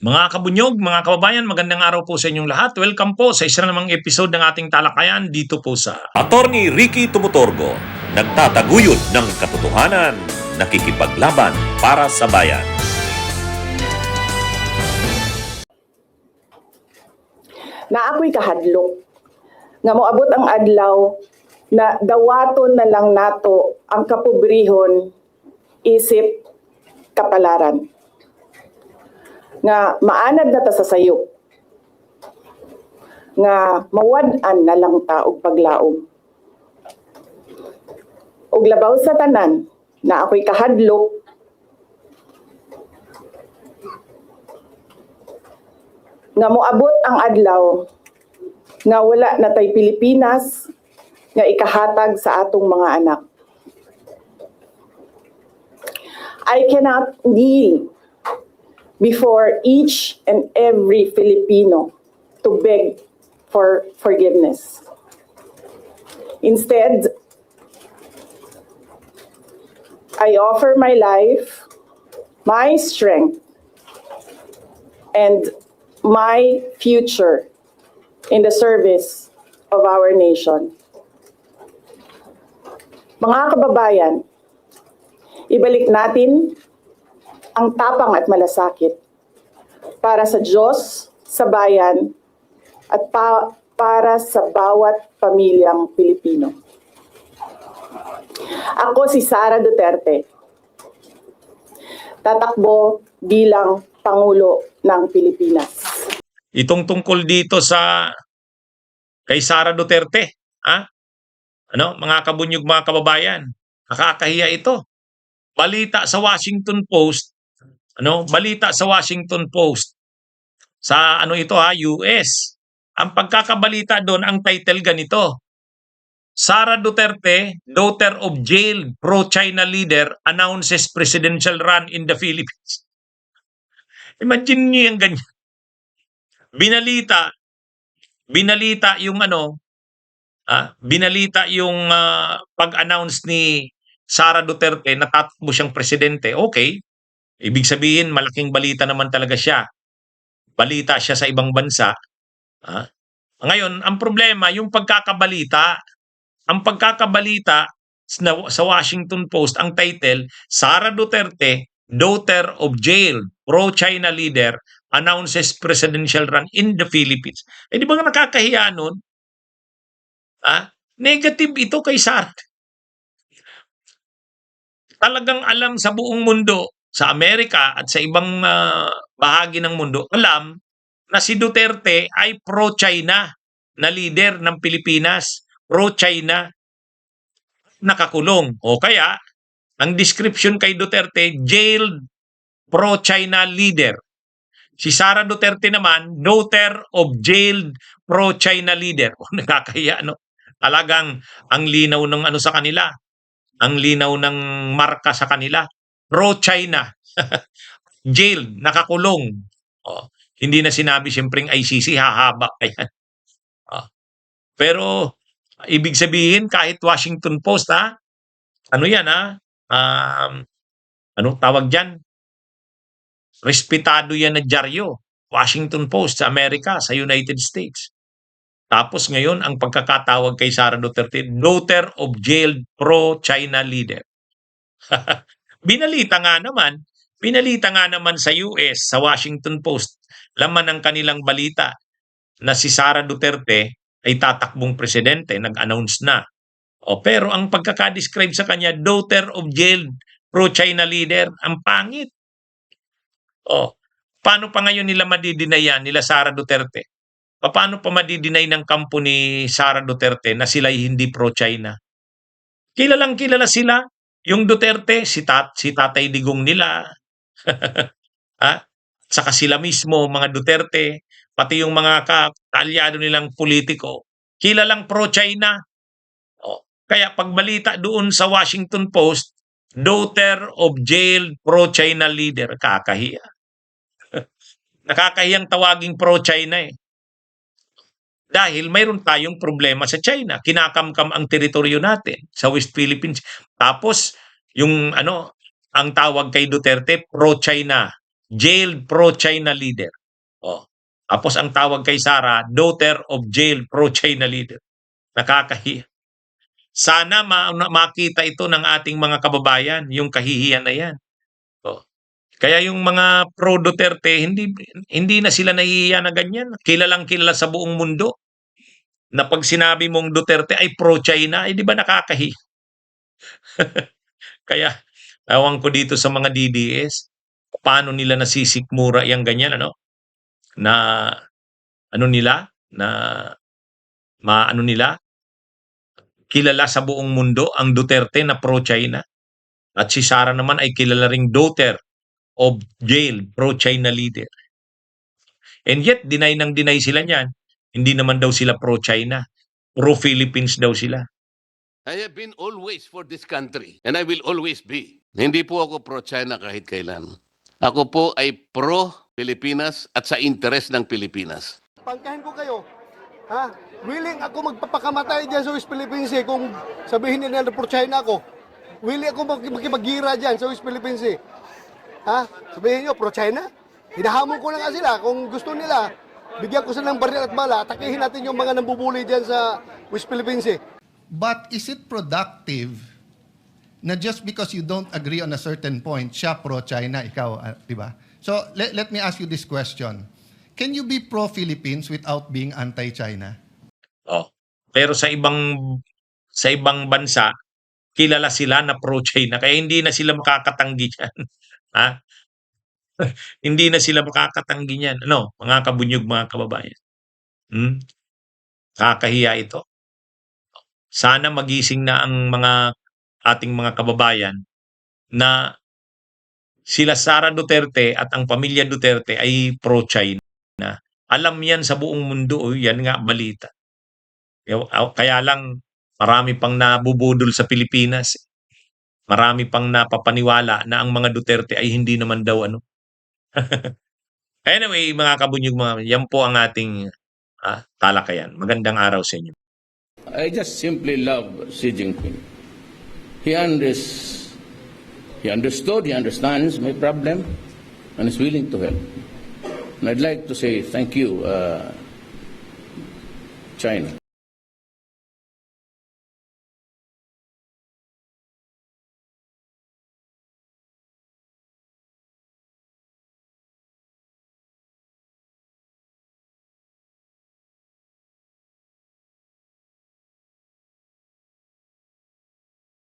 Mga kabunyog, mga kababayan, magandang araw po sa inyong lahat. Welcome po sa isa namang episode ng ating talakayan dito po sa Attorney Ricky Tumutorgo, nagtataguyod ng katotohanan, nakikipaglaban para sa bayan. Na ako'y kahadlok, nga moabot ang adlaw na dawaton na lang nato ang kapobrihon isip kapalaran. Nga maanad na ta sa sayop, nga mawad-an na lang ta og paglaom. Og labaw sa tanan, na ako'y kahadlok, nga moabot ang adlaw nga wala na tay Pilipinas nga ikahatag sa atong mga anak. I cannot kneel before each and every Filipino to beg for forgiveness. Instead, I offer my life, my strength, and my future in the service of our nation. Mga kababayan, ibalik natin ang tapang at malasakit para sa Diyos, sa bayan, at para sa bawat pamilyang Pilipino. Ako si Sara Duterte, tatakbo bilang Pangulo ng Pilipinas. itong tungkol dito sa kay Sara Duterte. Mga kabunyog, mga kababayan, nakakahiya ito. Balita sa Washington Post, balita sa Washington Post sa US. Ang pagkakabalita doon, ang title ganito: Sara Duterte, daughter of jailed pro-China leader, announces presidential run in the Philippines. Imagine niyo yung ganyan. Binalita yung pag-announce ni Sara Duterte na tatakbo siyang presidente. Okay, ibig sabihin malaking balita naman talaga siya. Balita siya sa ibang bansa. Ngayon, ang problema, yung pagkakabalita. Ang pagkakabalita sa Washington Post, ang title, Sara Duterte, daughter of jailed pro-China leader, announces presidential run in the Philippines. Di ba nga nakakahiya nun? Negative ito kay Sara. Talagang alam sa buong mundo, sa Amerika at sa ibang bahagi ng mundo, alam na si Duterte ay pro-China na leader ng Pilipinas. Pro-China, nakakulong. O kaya, ang description kay Duterte, jailed pro-China leader. Si Sara Duterte naman, daughter of jailed pro-China leader. Nakakahiya, no? Talagang ang linaw ng sa kanila. Ang linaw ng marka sa kanila. Pro-China. Jailed, nakakulong. Hindi na sinabi siyempreng ICC, hahaba kaya. Pero ibig sabihin, kahit Washington Post, anong tawag dyan? Respetado yan na dyaryo. Washington Post sa Amerika, sa United States. Tapos ngayon, ang pagkakatawag kay Sara Duterte, daughter of jailed pro-China leader. Binalita nga naman sa US, sa Washington Post, laman ng kanilang balita na si Sara Duterte ay tatakbong presidente, nag-announce na. Pero ang pagkakadescribe sa kanya, daughter of jailed pro-China leader, ang pangit. Paano pa ngayon nila madidinay yan, nila Sara Duterte? Paano pa madidinay ng kampo ni Sara Duterte na sila hindi pro-China? Kilalang kilala sila. Yung Duterte, si Tatay Digong nila. Saka sila mismo, mga Duterte, pati yung mga kaalyado nilang politiko, kilalang pro-China. Kaya pagbalita doon sa Washington Post, daughter of jailed pro-China leader, kakahiya. Nakakahiyang tawaging pro-China eh. Dahil mayroon tayong problema sa China. Kinakamkam ang teritoryo natin sa West Philippines. Tapos, ang tawag kay Duterte, pro-China. jailed pro-China leader. Oh. Tapos ang tawag kay Sara, daughter of jailed pro-China leader. Nakakahiya. Sana makita ito ng ating mga kababayan, yung kahihiyan na yan. Oh. Kaya yung mga pro Duterte, hindi na sila nahihiya na ganyan. Kilalang kilala sa buong mundo na pag sinabi mong Duterte ay pro-China, di ba nakakahiya? Kaya ewan ko dito sa mga DDS, paano nila nasisikmura yung ganyan, ano? Na ano nila, na maano nila, kilala sa buong mundo ang Duterte na pro-China. At si Sara naman ay kilala ring daughter of jailed pro-China leader. And yet, deny sila niyan. Hindi naman daw sila pro-China. Pro-Philippines daw sila. I have been always for this country and I will always be. Hindi po ako pro-China kahit kailan. Ako po ay pro-Pilipinas at sa interes ng Pilipinas. Pangkahin ko kayo. Ha? Willing ako magpapakamatay dyan sa West Philippines Sea kung sabihin nila na pro-China ako. Willing ako makipagira dyan sa West Philippines Sea. Ha? Sabihin nyo, pro-China? Hinahamon ko na nga sila. Kung gusto nila, bigyan ko sila ng baril at bala. Atakihin natin yung mga nambubuli dyan sa West Philippines Sea. But is it productive na just because you don't agree on a certain point, siya pro-China, ikaw, di ba? So, let me ask you this question. Can you be pro-Philippines without being anti-China? Oh. Pero sa ibang bansa, kilala sila na pro-China kaya hindi na sila makakatanggi diyan. Ha? Hindi na sila makakatanggi niyan. Ano, mga kabunyog, mga kababayan. Kakahiya ito. Sana magising na ang ating mga kababayan na sila Sara Duterte at ang pamilya Duterte ay pro-China. Alam yan sa buong mundo, yan nga balita. Kaya lang marami pang nabubudol sa Pilipinas. Marami pang napapaniwala na ang mga Duterte ay hindi naman daw ano. Anyway, mga kabunyog, yan po ang ating talakayan. Magandang araw sa inyo. I just simply love Xi Jinping. He understood, he understands my problem, and is willing to help. And I'd like to say thank you, China.